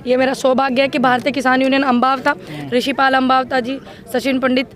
ये मेरा सौभाग्य है कि भारतीय किसान यूनियन अम्बावता, ऋषिपाल अम्बावता जी, सचिन पंडित,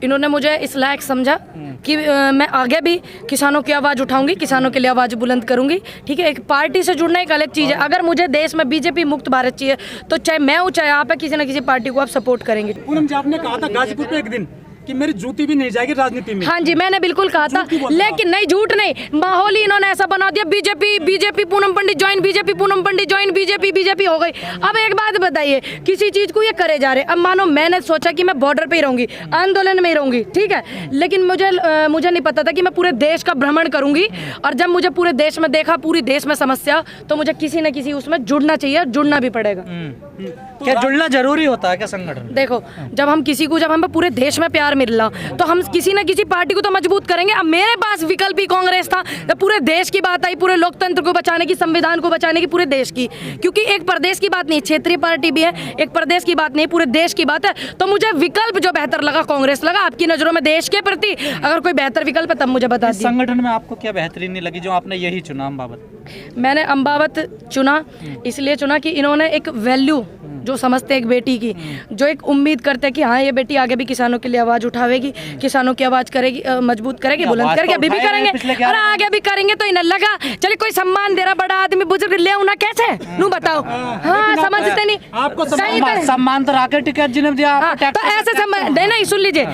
इन्होंने मुझे इस लायक समझा कि मैं आगे भी किसानों की आवाज़ उठाऊंगी, किसानों के लिए आवाज़ बुलंद करूंगी। ठीक है, एक पार्टी से जुड़ना एक अलग चीज़ है। अगर मुझे देश में बीजेपी मुक्त भारत चाहिए तो चाहे मैं हूँ चाहे आप है, किसी न किसी पार्टी को आप सपोर्ट करेंगे। पूनम जी, आपने कहा था गाजीपुर पे एक दिन कि मेरी जूती भी नहीं जाएगी राजनीति में। हाँ जी, मैंने बिल्कुल कहा था, लेकिन नहीं, झूठ नहीं, माहौल ही इन्होंने ऐसा बना दिया, बीजेपी पूनम पंडित ज्वाइन, बीजेपी पूनम पंडित ज्वाइन, बीजेपी हो गई। अब एक बात बताइए, किसी चीज को ये करे जा रहे। अब मानो मैंने सोचा कि मैं बॉर्डर पे ही रहूंगी, आंदोलन में ही रहूंगी, ठीक है, लेकिन मुझे नहीं पता था कि मैं पूरे देश का भ्रमण करूंगी। और जब मुझे पूरे देश में देखा, पूरी देश में समस्या, तो मुझे किसी न किसी उसमें जुड़ना चाहिए, जुड़ना भी पड़ेगा। क्या जुड़ना जरूरी होता है क्या संगठन? देखो, जब हमें पूरे देश में प्यार मिल रहा तो हम किसी न किसी पार्टी को तो मजबूत करेंगे। अब मेरे पास विकल्प ही कांग्रेस था। जब पूरे देश की बात आई, पूरे लोकतंत्र को बचाने की, संविधान को बचाने की, पूरे देश की, क्योंकि एक प्रदेश की बात नहीं, क्षेत्रीय पार्टी भी है, एक प्रदेश की बात नहीं, पूरे देश की बात है, तो मुझे विकल्प जो बेहतर लगा कांग्रेस लगा। आपकी नजरों में देश के प्रति अगर कोई बेहतर विकल्प है तब मुझे बता दीजिए। संगठन में आपको क्या बेहतरीन लगी जो आपने यही चुना अम्बावत? मैंने अम्बावत चुना इसलिए चुना कि इन्होंने एक वैल्यू जो समझते एक बेटी की, जो एक उम्मीद करते कि हाँ ये बेटी आगे भी किसानों के लिए आवाज उठावेगी, किसानों की आवाज करेगी, मजबूत करेगी, बुलंद करेगी, अभी भी करेंगे और आगे भी करेंगे। तो इन्हें लगा चलिए कोई सम्मान दे रहा, बड़ा आदमी बुजुर्ग ले उना कैसे नू बताओ। हाँ, समझते नहीं आपको सम्मान तो राकेट टिकैत जी ने दिया। तो ऐसे सम्मान नहीं, सुन लीजिए,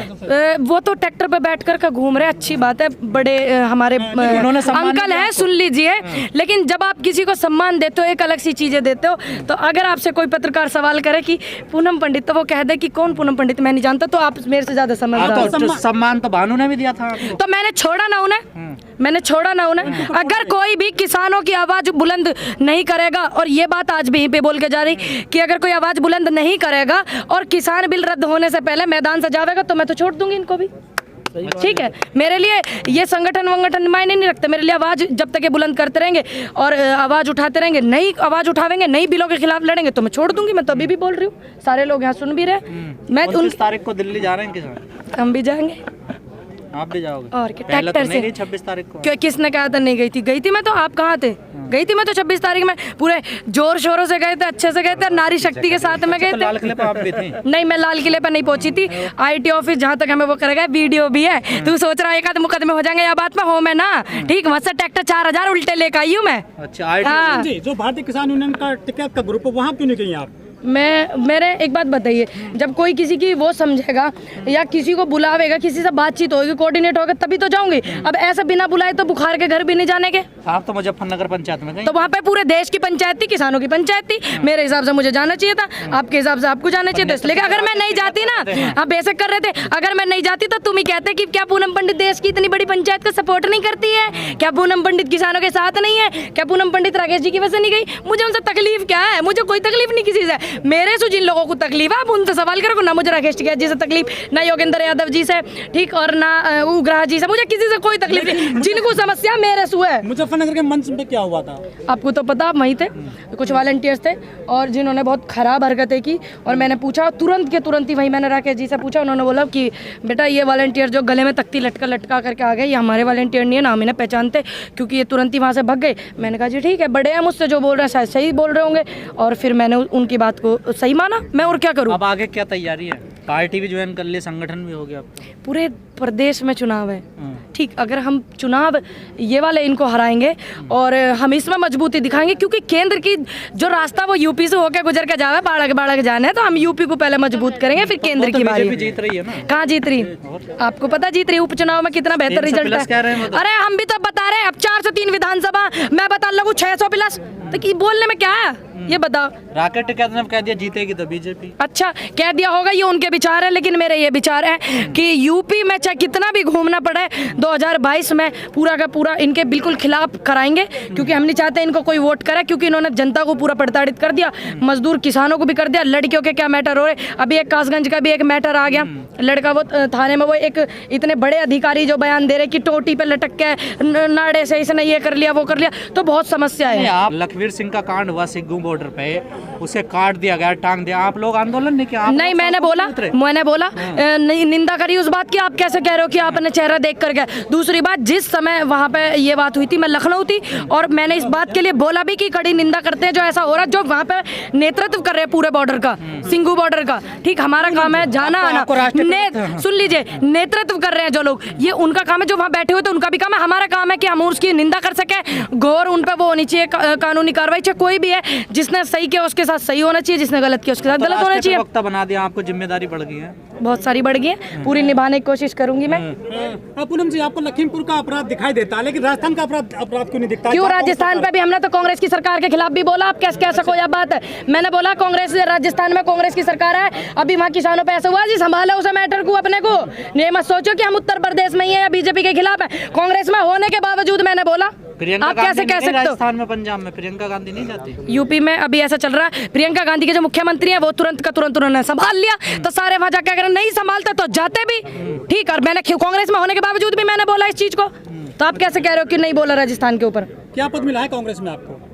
वो तो ट्रैक्टर पे बैठ कर घूम रहे, अच्छी बात है, बड़े हमारे अंकल है, सुन लीजिए, लेकिन जब आप किसी को सम्मान देते हो, एक अलग सी चीजें देते हो, तो अगर आपसे कोई पत्रकार सवाल करे कि पूनम पंडित, तो वो कह दे कि कौन पूनम पंडित, मैं नहीं जानता, तो आप मेरे से ज्यादा समझदार। तो सम्मान तो भानु ने भी दिया था, तो मैंने छोड़ा ना उन्हें, अगर कोई भी किसानों की आवाज बुलंद नहीं करेगा, और ये बात आज भी यहीं पे बोल के जा रही कि अगर कोई आवाज बुलंद नहीं करेगा और किसान बिल रद्द होने से पहले मैदान से जाएगा, तो मैं तो छोड़ दूंगी इनको भी। ठीक है, मेरे लिए ये संगठन मायने नहीं रखते। मेरे लिए आवाज जब तक ये बुलंद करते रहेंगे और आवाज उठाते रहेंगे, नई आवाज उठावेंगे, नई बिलों के खिलाफ लड़ेंगे, तो मैं छोड़ दूंगी। मैं तो अभी भी बोल रही हूँ, सारे लोग यहाँ सुन भी रहे। मैं 29 तारीख को दिल्ली जा रहे हैं किसान? हम भी जाएंगे। आप भी जाओगे? और क्या, ट्रैक्टर से 26 तारीख को? क्यों, किसने कहा था नहीं गई थी मैं तो। आप कहाँ थे? गई थी मैं तो 26 तारीख में, पूरे जोर शोरों से गए थे, अच्छे से गए थे, नारी शक्ति के साथ में गए थे। लाल किले पे आप भी थे? नहीं, मैं लाल किले पे नहीं पहुंची थी, आईटी ऑफिस जहाँ तक हमें वो करेगा, वीडियो भी है। तू सोच रहा है एक आध मुकदमे हो जाएंगे या बात में हो मैं ना, ठीक, वहाँ से ट्रैक्टर 4000 उल्टे लेकर आई हूँ मैं। अच्छा, जो भारतीय किसान यूनियन का टिकैत का ग्रुप है, वहाँ क्यों नहीं गई आप? मेरे एक बात बताइए, जब कोई किसी की वो समझेगा या किसी को बुलावेगा, किसी से बातचीत होगी, कोऑर्डिनेट होगा, तभी तो जाऊंगी। अब ऐसे बिना बुलाए तो बुखार के घर भी नहीं जाने के। आप तो मुजफ्फरनगर पंचायत में गए, तो वहाँ पे पूरे देश की पंचायत थी, किसानों की पंचायत थी, मेरे हिसाब से मुझे जाना चाहिए था, आपके हिसाब से आपको जाना चाहिए था। इसलिए अगर मैं नहीं जाती ना, आप बेशक कर रहे थे, अगर मैं नहीं जाती तो तुम ही कहते कि क्या पूनम पंडित देश की इतनी बड़ी पंचायत का सपोर्ट नहीं करती है, क्या पूनम पंडित किसानों के साथ नहीं है, क्या पूनम पंडित राकेश जी की वजह से नहीं गई। मुझे उनसे तकलीफ क्या है? मुझे कोई तकलीफ नहीं किसी से। मेरे से जिन लोगों को तकलीफ है आप उनसे सवाल करो ना। मुझे राकेश जी से तकलीफ, ना योगेंद्र यादव जी से, ठीक, और ना उग्रह जी से, मुझे किसी से कोई तकलीफ नहीं। जिनको समस्या मेरे से है। मुजफ्फरनगर के मंच पे क्या हुआ था आपको तो पता, आप वहीं थे, कुछ वॉलंटियर्स थे और जिन्होंने बहुत खराब हरकतें की, और मैंने पूछा तुरंत ही वहीं मैंने राकेश जी से पूछा, उन्होंने बोला कि बेटा ये वॉलंटियर जो गले में तख्ती लटका करके आ गए, ये हमारे वॉलंटियर नहीं है, ना हम इन्हें पहचानते, क्योंकि ये तुरंत ही वहाँ से भग गए। मैंने कहा जी ठीक है, बड़े हैं मुझसे, जो बोल रहे हैं शायद सही बोल रहे होंगे, और फिर मैंने उनकी बात को सही माना। मैं और क्या करूँ? अब आगे क्या तैयारी है? पार्टी भी ज्वाइन कर लिए, संगठन भी हो गया, पूरे प्रदेश में चुनाव है, ठीक, अगर हम चुनाव ये वाले इनको हराएंगे और हम इसमें मजबूती दिखाएंगे, क्योंकि केंद्र की जो रास्ता वो यूपी से होकर गुजर के जावे, बाड़ा के जाना है, तो हम यूपी को पहले मजबूत करेंगे, फिर केंद्र की बारी। जीत रही है ना? कहाँ जीत रही? आपको पता जीत रही उपचुनाव में कितना बेहतर रिजल्ट है। अरे हम भी तो बता रहे हैं, अब 4 से 3 विधानसभा, मैं बता लगू 600 प्लस, तो बोलने में क्या है ये बताओ। राकेट टिकैत ने कह दिया जीतेगी तो बीजेपी। अच्छा, कह दिया होगा, ये उनके विचार है, लेकिन मेरे ये विचार है कि यूपी में चाहे कितना भी घूमना पड़े, 2022 में पूरा का पूरा इनके बिल्कुल खिलाफ कराएंगे, क्योंकि हम नहीं चाहते इनको कोई वोट करे, क्योंकि इन्होंने जनता को पूरा प्रताड़ित कर दिया, मजदूर किसानों को भी कर दिया। लड़कियों के क्या मैटर हो रहे, अभी एक कासगंज का भी एक मैटर आ गया, लड़का वो थाने में, वो एक इतने बड़े अधिकारी जो बयान दे रहे कि टोटी पे लटक के नाड़े से इसने ये कर लिया वो कर लिया, तो बहुत समस्या समस्या है। आप लखवीर सिंह का कांड हुआ सिग्गू बॉर्डर पे, उसे काट दिया गया, टांग दिया, आप लोग आंदोलन नहीं किया? नहीं, मैंने बोला निंदा करी उस बात की। आप कैसे कह रहे हो कि आपने चेहरा देख कर गए? दूसरी बात, जिस समय वहाँ पे ये बात हुई थी मैं लखनऊ थी और मैंने इस बात के लिए बोला भी कि कड़ी निंदा करते हैं जो ऐसा हो रहा है, जो वहाँ पे नेतृत्व कर रहे हैं पूरे बॉर्डर का, सिंगू बॉर्डर का। ठीक, हमारा काम है जाना आना, सुन लीजिए, नेतृत्व कर रहे हैं जो लोग, ये उनका काम है। जो वहाँ बैठे हुए थे उनका भी काम है, हमारा काम है कि हम उसकी निंदा कर सके। गौर उन पर वो होनी चाहिए, कानूनी कार्रवाई, चाहे कोई भी है। जिसने सही किया उसके साथ सही होना चाहिए, जिसने गलत किया उसके साथ गलत होना चाहिए। वक्ता बना दिया, आपको जिम्मेदारी बढ़ गई है, बहुत सारी बढ़ गई है, पूरी निभाने की कोशिश करूंगी मैं। पूनम जी, आपको लखीमपुर का अपराध दिखाई देता है, लेकिन राजस्थान का अपराध क्यों नहीं दिखता? क्यों? राजस्थान पे भी हमने तो कांग्रेस की सरकार के खिलाफ भी बोला। आप कैसे कह सको यह बात? मैंने बोला कांग्रेस, राजस्थान में कांग्रेस की सरकार है, अभी वहाँ किसानों पे ऐसा हुआ जी, संभाला उसे मैटर को अपने को। ये मत सोचो कि हम उत्तर प्रदेश में ही है या बीजेपी के खिलाफ है, कांग्रेस में होने के बावजूद मैंने बोला। आप कैसे कह सकते हो? राजस्थान में, पंजाब में प्रियंका गांधी नहीं जाती? यूपी में अभी ऐसा चल रहा है, प्रियंका गांधी के जो मुख्यमंत्री हैं वो तुरंत का तुरंत उन्होंने संभाल लिया, तो सारे वहाँ जाकर अगर नहीं संभालते तो जाते भी। ठीक, और मैंने कांग्रेस में होने के बावजूद भी मैंने बोला इस चीज को, तो आप कैसे कह रहे हो कि नहीं बोला राजस्थान के ऊपर? क्या पद मिला है कांग्रेस में आपको?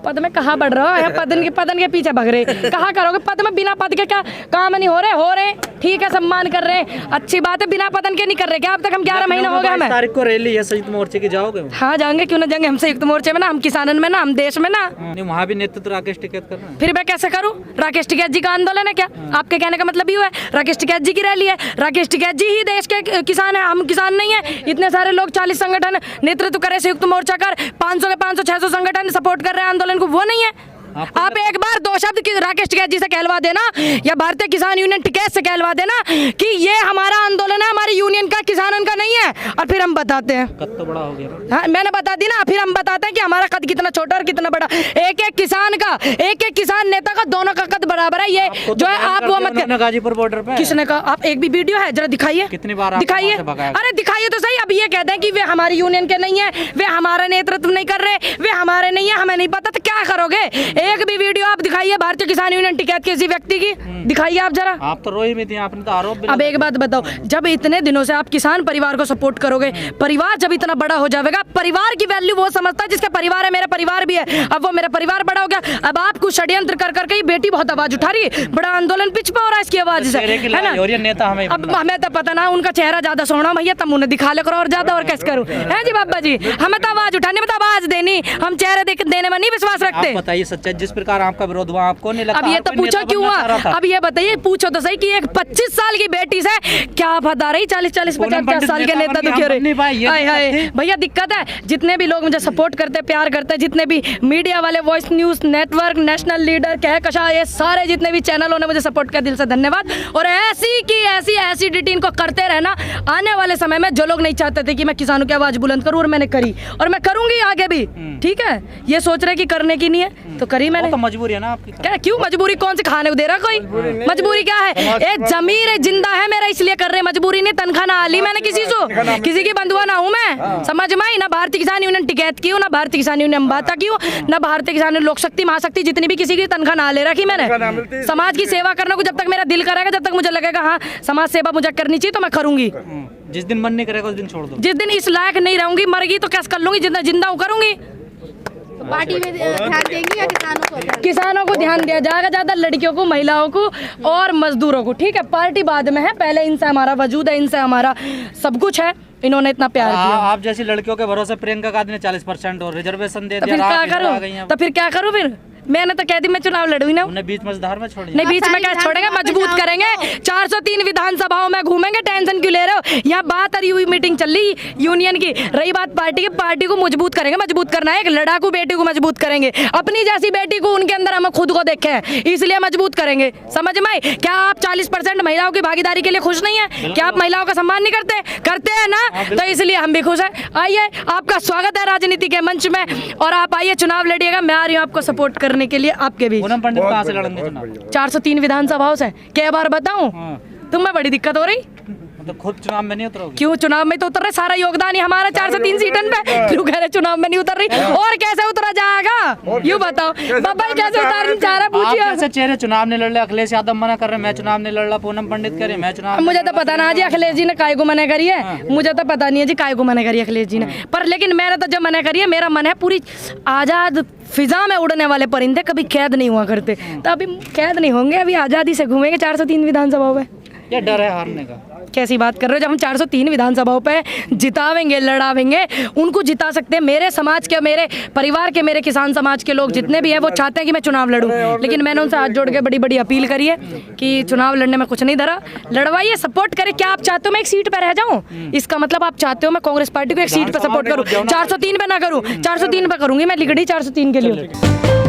पद में कहाँ बढ़ रहा है? पदन के पीछे भग रहे, कहाँ करोगे पद में? बिना पद के क्या काम नहीं हो रहे? ठीक है, सम्मान कर रहे हैं, अच्छी बात है, बिना पदन के नहीं कर रहे क्या? अब तक हम 11 महीने हो गए हमें। तारीख को रैली है संयुक्त मोर्चे की, जाओगे? हाँ जाएंगे, क्यों ना जाएंगे। हम संयुक्त मोर्चे में ना, हम किसानन में ना, हम देश में ना। वहाँ भी नेतृत्व राकेश टिकैत कर रहे हैं। फिर मैं कैसे करूँ? राकेश टिकैत जी का आंदोलन है क्या? आपके कहने का मतलब ये है राकेश टिकैत जी की रैली है? राकेश टिकैत जी ही देश के किसान है, हम किसान नहीं है। इतने सारे लोग, 40 संगठन नेतृत्व करे, संयुक्त मोर्चा कर, 500 के 500 600 संगठन सपोर्ट कर रहे हैं आंदोलन को, वो नहीं है। आप एक बार 2 शब्द की राकेश टिकैत जी से कहलवा देना या भारतीय किसान यूनियन टिकैत से कहलवा देना कि ये हमारा आंदोलन है, हमारी यूनियन का, किसानों का नहीं है, और फिर हम बताते हैं। कद तो बड़ा हो गया। हाँ, मैंने बता दी ना, फिर हम बताते हैं कि हमारा कद कितना छोटा और कितना बड़ा। एक एक किसान का, एक एक किसान नेता का, दोनों का कद बराबर है। ये जो है आप वो मत, गाजीपुर बॉर्डर पे किसने कहा? आप एक भी वीडियो है जरा दिखाइए, कितनी बार दिखाइए। अरे दिखाइए तो सही। अब ये कहते हैं कि वे हमारी यूनियन के नहीं है, वे हमारा नेतृत्व नहीं कर रहे, वे हमारे नहीं है, हमें नहीं पता, तो क्या करोगे? एक भी वीडियो आप दिखाइए भारतीय किसान यूनियन टिकैत किसी व्यक्ति की, दिखाइए आप जरा। आप तो रोई में थी, आपने तो आरोप भी। अब एक बात बताओ, जब इतने दिनों से आप किसान परिवार को सपोर्ट करोगे, परिवार जब इतना बड़ा हो जाएगा, परिवार की वैल्यू वो समझता है जिसका परिवार है। मेरा परिवार भी है, अब वो मेरा परिवार बड़ा हो गया। अब आप कुछ षड्यंत्र कर करके बेटी बहुत आवाज उठा रही है, बड़ा आंदोलन पिच पे हो रहा है इसकी आवाज से, है ना? नेता हमें, अब हमें तो पता ना, उनका चेहरा ज्यादा सोना भैया, तब उन्हें दिखा ले करो और ज्यादा, और कैसे करूँ? है जी बाबा जी, हमें तो आवाज उठाने में, तो आवाज देनी, हम चेहरे देने में नहीं विश्वास रखते। बताइए सच्चाई, जिस प्रकार आपका विरोध हुआ आपको नहीं लगता? अब ये तो पूछो क्यों हुआ? अब ये बताइए, पूछो तो सही कि एक 25 साल की बेटी से क्या बता रही? 40-40 50 साल के नेता दुखी हो रहे। भैया दिक्कत है, जितने भी लोग मुझे सपोर्ट करते, प्यार करते, जितने भी मीडिया वाले, voice news network, national leader, Kahkashan, ये सारे जितने भी चैनलों ने मुझे सपोर्ट किया, दिल से धन्यवाद। और ऐसी की ऐसी एसिडिटी इनको करते रहना। आने वाले समय में जो लोग नहीं चाहते थे कि मैं किसानों की आवाज बुलंद करूं, और मैंने करी, और मैं करूंगी आगे भी। ठीक है, ये सोच रहे कि करने की नहीं है तो करी मैंने। तो मजबूरी है ना आपकी। क्या? क्यों मजबूरी? कौन से खाने को दे रहा कोई? मजबूरी क्या है? एक जमीर है, जिंदा है मेरा, इसलिए कर रहे। मजबूरी नहीं, तनख्वाह ना ली मैंने किसी से, किसी की बंधुआ ना हूं मैं, समझ में आई ना? भारतीय किसान यूनियन टिकैत की हूं ना, भारतीय किसान यूनियन अम्बाता की हूं ना, भारतीय किसान लोक शक्ति, महाशक्ति, जितनी भी किसी की तनख्वाह ना ले रखी मैंने। समाज की सेवा करने को जब तक मेरा दिल करेगा, जब तक मुझे लगेगा हाँ समाज सेवा मुझे करनी चाहिए, तो मैं करूंगी। जिस दिन मन नहीं करेगा उस दिन छोड़ दो। जिस दिन इस लायक नहीं रहूंगी, मरगी तो कैसे कर लूंगी, जितना जिंदा हूं करूंगी। पार्टी में ध्यान देंगी या किसानों को? किसानों को ध्यान दिया जाएगा ज्यादा, लड़कियों को, महिलाओं को और मजदूरों को। ठीक है, पार्टी बाद में है, पहले इनसे हमारा वजूद है, इनसे हमारा सब कुछ है। इन्होंने इतना प्यार किया। आप जैसी लड़कियों के भरोसे प्रियंका गांधी ने 40% और रिजर्वेशन दे दिया। तो फिर क्या करूं? फिर मैंने तो कह दी मैं चुनाव लड़ूंगी ना। उन्हें बीच मझधार में छोड़ नहीं, बीच में क्या छोड़ेंगे? मजबूत करेंगे। 403 विधानसभाओं में घूमेंगे, टेंशन क्यों ले रहे हो? यहाँ बात हुई, मीटिंग चल रही यूनियन की, रही बात पार्टी की, पार्टी को मजबूत करेंगे। मजबूत करना है, एक लड़ाकू बेटी को मजबूत करेंगे, अपनी जैसी बेटी को, उनके अंदर हम खुद को देखे हैं, इसलिए मजबूत करेंगे। समझ में? क्या आप 40% महिलाओं की भागीदारी के लिए खुश नहीं है? क्या आप महिलाओं का सम्मान नहीं करते? करते हैं ना, तो इसलिए हम भी खुश हैं। आइए, आपका स्वागत है राजनीति के मंच में, और आप आइए, चुनाव लड़िएगा। मैं आ रही हूँ आपको सपोर्ट करने के लिए, आपके बीच। पूनम पंडित कहाँ से लड़ेंगे चुनाव? 403 विधानसभाओं से। क्या बार बताऊं? तुम्हें बड़ी दिक्कत हो रही? तो खुद चुनाव में नहीं उतरोगे? क्यों? चुनाव में तो उतर रहे, सारा योगदान ही हमारा 403 सीटन पे। क्यों कह रहे चुनाव में नहीं उतर रही? और कैसे उतरा जाएगा? यूँ बताओ बाबा, कैसे उतारना चाह रहा? पूछिए जैसे चेहरे चुनाव नहीं लड़ रहे, अखिलेश यादव मना कर रहे मैं चुनाव नहीं लड़ रहा, पूनम पंडित कह रहे मैं चुनाव मुझे तो पता ना जी अखिलेश जी ने काय को मना करी है, मुझे तो पता नहीं है जी काय को मना करी है अखिलेश जी ने, पर लेकिन मैंने तो जब मना करी है, मेरा मन है पूरी आज़ाद फिजा में उड़ने वाले परिंदे कभी कैद नहीं हुआ करते, तो अभी कैद नहीं होंगे, अभी आज़ादी से घूमेंगे 403 विधानसभाओं में। ये डर है हारने का। कैसी बात कर रहे हो, जब हम 403 विधानसभाओं पे जितावेंगे, लड़ावेंगे, उनको जिता सकते हैं। मेरे समाज के, मेरे परिवार के, मेरे किसान समाज के लोग जितने भी हैं वो चाहते हैं कि मैं चुनाव लड़ूं, लेकिन मैंने उनसे हाथ जोड़ के बड़ी बड़ी अपील करी है कि चुनाव लड़ने में कुछ नहीं धरा, लड़वाइए, सपोर्ट करें। क्या आप चाहते हो मैं एक सीट पर रह जाऊं? इसका मतलब आप चाहते हो मैं कांग्रेस पार्टी को एक सीट पर सपोर्ट करूं, 403 पे ना करूं? 403 पे करूंगी मैं, लिगड़ी 403 के लिए।